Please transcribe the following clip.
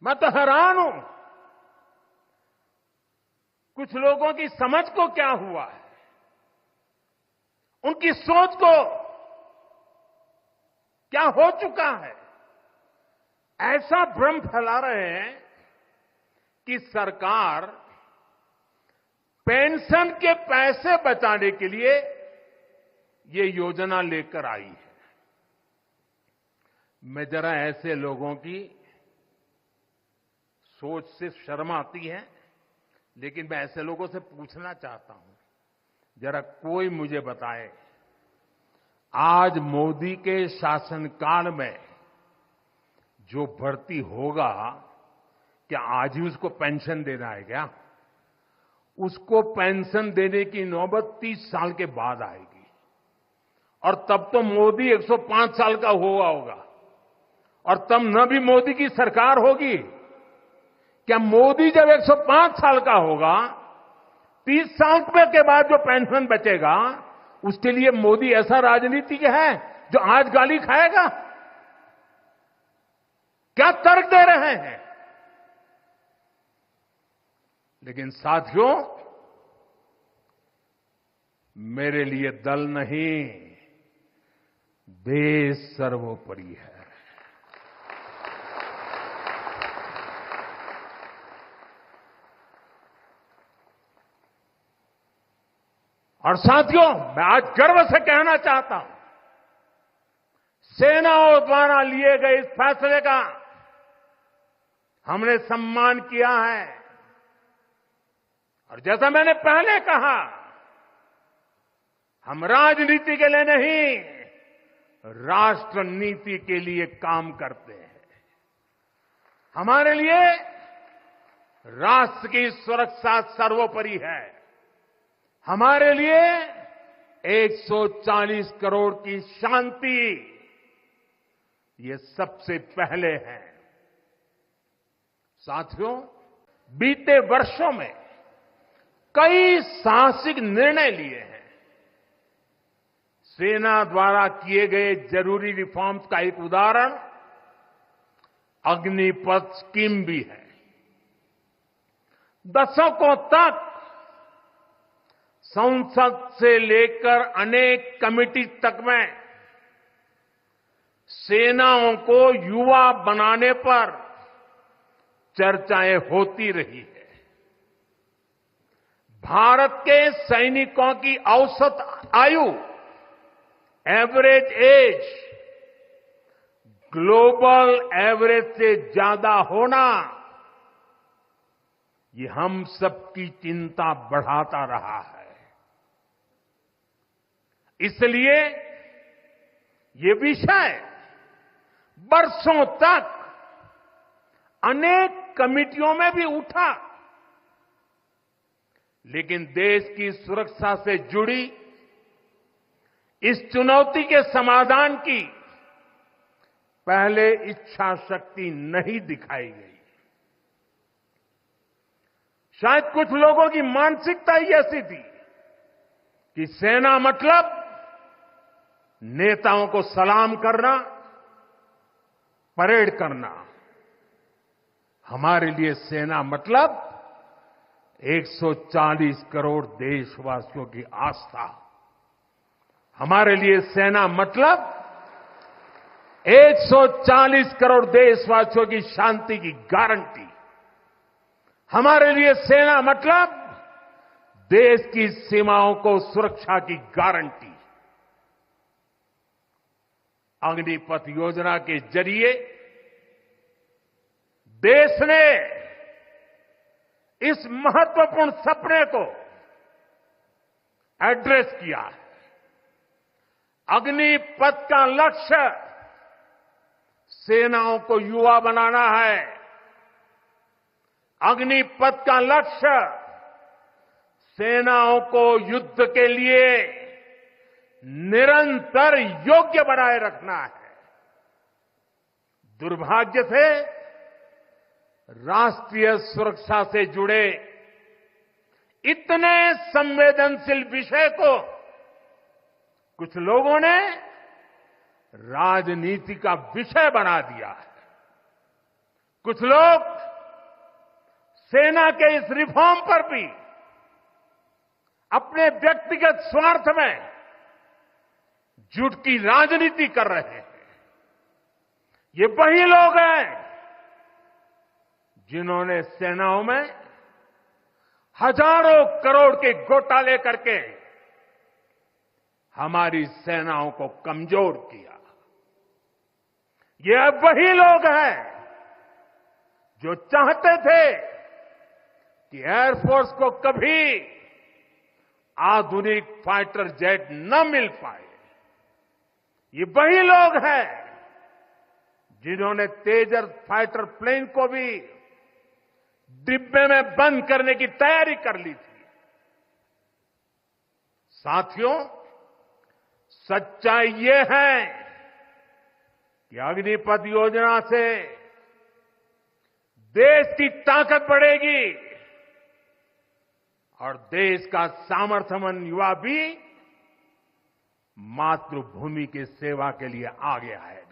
मैं तो हैरान हूं, कुछ लोगों की समझ को क्या हुआ है, उनकी सोच को क्या हो चुका है। ऐसा भ्रम फैला रहे हैं कि सरकार पेंशन के पैसे बचाने के लिए ये योजना लेकर आई है। मैं जरा ऐसे लोगों की सोच से शर्म आती है, लेकिन मैं ऐसे लोगों से पूछना चाहता हूं, जरा कोई मुझे बताए, आज मोदी के शासनकाल में जो भर्ती होगा, क्या आज ही उसको पेंशन देना है क्या? उसको पेंशन देने की नौबत 30 साल के बाद आएगी, और तब तो मोदी 105 साल का हुआ होगा, और तब न भी मोदी की सरकार होगी। क्या मोदी जब 105 साल का होगा, 30 साल के बाद जो पेंशन बचेगा, उसके लिए मोदी ऐसा राजनीतिक है जो आज गाली खाएगा? क्या तर्क दे रहे हैं? लेकिन साथियों, मेरे लिए दल नहीं, देश सर्वोपरि है। और साथियों, मैं आज गर्व से कहना चाहता हूं, सेनाओं द्वारा लिए गए इस फैसले का हमने सम्मान किया है। और जैसा मैंने पहले कहा, हम राजनीति के लिए नहीं, राष्ट्र नीति के लिए काम करते हैं। हमारे लिए राष्ट्र की सुरक्षा सर्वोपरि है। हमारे लिए 140 करोड़ की शांति, ये सबसे पहले है। साथियों, बीते वर्षों में कई साहसिक निर्णय लिए हैं। सेना द्वारा किए गए जरूरी रिफॉर्म्स का एक उदाहरण अग्निपथ स्कीम भी है। दशकों तक संसद से लेकर अनेक कमेटी तक में सेनाओं को युवा बनाने पर चर्चाएं होती रही है। भारत के सैनिकों की औसत आयु, एवरेज एज, ग्लोबल एवरेज से ज्यादा होना, ये हम सबकी चिंता बढ़ाता रहा है। इसलिए ये विषय बरसों तक अनेक कमिटियों में भी उठा, लेकिन देश की सुरक्षा से जुड़ी इस चुनौती के समाधान की पहले इच्छा शक्ति नहीं दिखाई गई। शायद कुछ लोगों की मानसिकता ही ऐसी थी कि सेना मतलब नेताओं को सलाम करना, परेड करना। हमारे लिए सेना मतलब 140 करोड़ देशवासियों की आस्था। हमारे लिए सेना मतलब 140 करोड़ देशवासियों की शांति की गारंटी। हमारे लिए सेना मतलब देश की सीमाओं को सुरक्षा की गारंटी। अग्निपथ योजना के जरिए देश ने इस महत्वपूर्ण सपने को एड्रेस किया है। अग्निपथ का लक्ष्य सेनाओं को युवा बनाना है। अग्निपथ का लक्ष्य सेनाओं को युद्ध के लिए निरंतर योग्य बनाए रखना है। दुर्भाग्य से राष्ट्रीय सुरक्षा से जुड़े इतने संवेदनशील विषय को कुछ लोगों ने राजनीति का विषय बना दिया है। कुछ लोग सेना के इस रिफॉर्म पर भी अपने व्यक्तिगत स्वार्थ में झूठ की राजनीति कर रहे हैं। ये वही लोग हैं जिन्होंने सेनाओं में हजारों करोड़ के घोटाले करके हमारी सेनाओं को कमजोर किया। ये वही लोग हैं जो चाहते थे कि एयरफोर्स को कभी आधुनिक फाइटर जेट न मिल पाए। ये वही लोग हैं जिन्होंने तेजस फाइटर प्लेन को भी डिब्बे में बंद करने की तैयारी कर ली थी। साथियों, सच्चाई ये है कि अग्निपथ योजना से देश की ताकत बढ़ेगी और देश का सामर्थ्यवान युवा भी मातृभूमि की सेवा के लिए आगे आएगा।